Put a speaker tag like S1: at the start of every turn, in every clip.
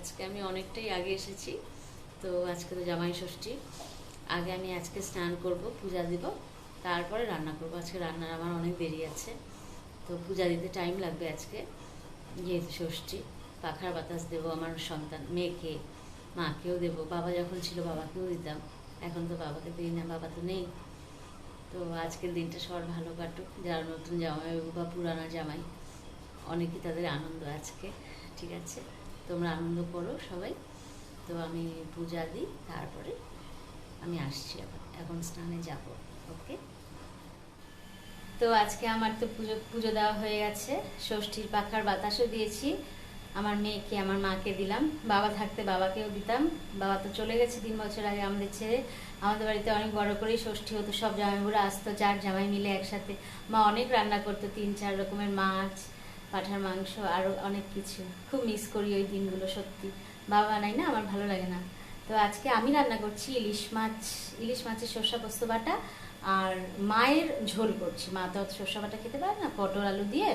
S1: আজকে আমি অনেকটাই আগে এসেছি। তো আজকে তো জামাই ষষ্ঠী। আগে আমি আজকে স্নান করব, পূজা দিব, তারপরে রান্না করব। আজকে রান্নার আমার অনেক দেরি আছে, তো পূজা দিতে টাইম লাগবে আজকে, যেহেতু ষষ্ঠী। পাখার বাতাস দেবো আমার সন্তান মেয়েকে, মাকেও দেবো। বাবা যখন ছিল বাবাকেও দিতাম, এখন তো বাবাকে দিই না, বাবা তো নেই। তো আজকের দিনটা সবার ভালো কাটুক, যারা নতুন জামাই বা পুরানা জামাই, অনেকই তাদের আনন্দ আজকে। ঠিক আছে, তোমরা আনন্দ করো সবাই। তো আমি পূজা দিই, তারপরে আমি আসছি, আবার এখন স্নানে যাব। ওকে। তো আজকে আমার তো পুজো পুজো দেওয়া হয়ে গেছে, ষষ্ঠীর পাখার বাতাসও দিয়েছি। আমার মেয়েকে আমার মাকে দিলাম, বাবা থাকতে বাবাকেও দিতাম। বাবা তো চলে গেছে 3 বছর আগে আমাদের ছেড়ে। আমাদের বাড়িতে অনেক বড় করেই ষষ্ঠী হতো, সব জামাইবুড়া আসতো, 4 জামাই মিলে একসাথে। মা অনেক রান্না করতো, 3-4 রকমের মাছ, পাঁঠার মাংস, আরও অনেক কিছু। খুব মিস করি ওই দিনগুলো সত্যি। বাবা নাই না, আমার ভালো লাগে না। তো আজকে আমি রান্না করছি ইলিশ মাছ, ইলিশ মাছের সর্ষা পোস্ত বাটা, আর মায়ের ঝোল করছি। মা তো সর্ষা বাটা খেতে পারে না, পটল আলু দিয়ে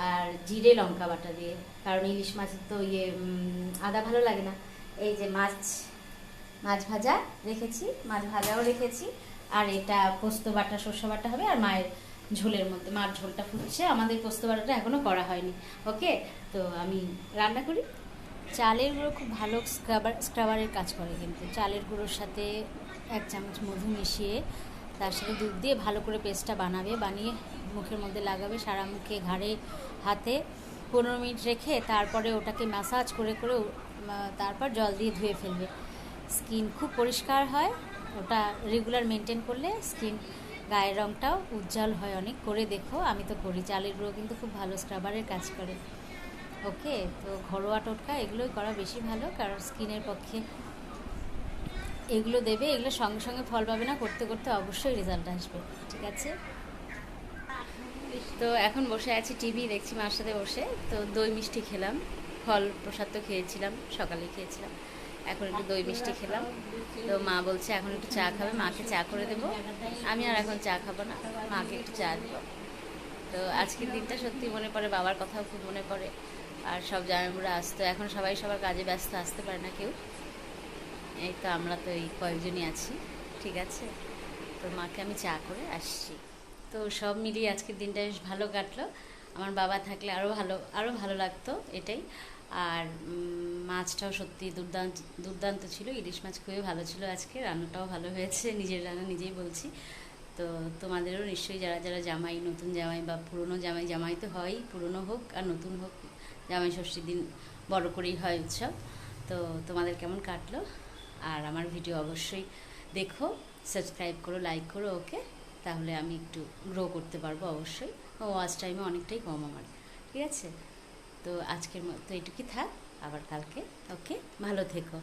S1: আর জিরে লঙ্কা বাটা দিয়ে। কারণ ইলিশ মাছের তো আদা ভালো লাগে না। এই যে মাছ, মাছ ভাজা রেখেছি, মাছ ভাজাও রেখেছি। আর এটা পোস্ত বাটা, সর্ষা বাটা হবে। আর মায়ের ঝোলের মধ্যে মার ঝোলটা ফুটছে, আমাদের পোস্ত বাটাটা এখনো করা হয়নি। ওকে, তো আমি রান্না করি। চালের গুঁড়ো খুব ভালো স্ক্রাবারের কাজ করে, কিন্তু চালের গুঁড়োর সাথে 1 চামচ মধু মিশিয়ে তার সাথে দুধ দিয়ে ভালো করে পেস্টটা বানাবে, বানিয়ে মুখের মধ্যে লাগাবে, সারা মুখে, ঘাড়ে, হাতে 15 মিনিট রেখে তারপরে ওটাকে ম্যাসাজ করে করে তারপর জল দিয়ে ধুয়ে ফেলবে। স্কিন খুব পরিষ্কার হয় ওটা রেগুলার মেনটেন করলে। স্কিন গায়ের রঙটাও উজ্জ্বল হয় অনেক। করে দেখো, আমি তো করি। চালের গুঁড়ো কিন্তু খুব ভালো স্ক্রাবারের কাজ করে। ওকে, তো ঘরোয়া টোটকা এগুলোই করা বেশি ভালো, কারণ স্কিনের পক্ষে এগুলো দেবে। এগুলো সঙ্গে সঙ্গে ফল পাবে না, করতে করতে অবশ্যই রেজাল্ট আসবে। ঠিক আছে, তো এখন বসে আছি, টিভি দেখছি মার সাথে বসে। তো দই মিষ্টি খেলাম, ফল প্রসাদ তো খেয়েছিলাম, সকালে খেয়েছিলাম। এখন একটু দই মিষ্টি খেলাম। তো মা বলছে এখন একটু চা খাবে, মাকে চা করে দেবো। আমি আর এখন চা খাবো না, মাকে একটু চা দেবো। তো আজকের দিনটা সত্যি মনে পড়ে, বাবার কথাও খুব মনে পড়ে। আর সব জামাইবুড়া আসতো, এখন সবাই সবার কাজে ব্যস্ত, আসতে পারে না কেউ। এই তো আমরা তো এই কয়েকজনই আছি। ঠিক আছে, তো মাকে আমি চা করে আসছি। তো সব মিলিয়ে আজকের দিনটা বেশ ভালো কাটলো। আমার বাবা থাকলে আরও ভালো, আরও ভালো লাগতো, এটাই। আর মাছটাও সত্যি দুর্দান্ত দুর্দান্ত ছিল। ইলিশ মাছ খুবই ভালো ছিল আজকে, রান্নাটাও ভালো হয়েছে, নিজের রান্না নিজেই বলছি। তো তোমাদেরও নিশ্চয়ই, যারা যারা জামাই, নতুন জামাই বা পুরনো জামাই, জামাই তো হয়ই, পুরনো হোক আর নতুন হোক, জামাই ষষ্ঠীর দিন বড় করেই হয় উৎসব। তো তোমাদের কেমন কাটলো? আর আমার ভিডিও অবশ্যই দেখো, সাবস্ক্রাইব করো, লাইক করো। ওকে, তাহলে আমি একটু গ্রো করতে পারবো অবশ্যই। ওয়াচ টাইমে অনেকটাই কম আমার। ঠিক আছে, তো আজকের মতো এটুকুই থাক, আবার কালকে। ওকে, ভালো থেকো।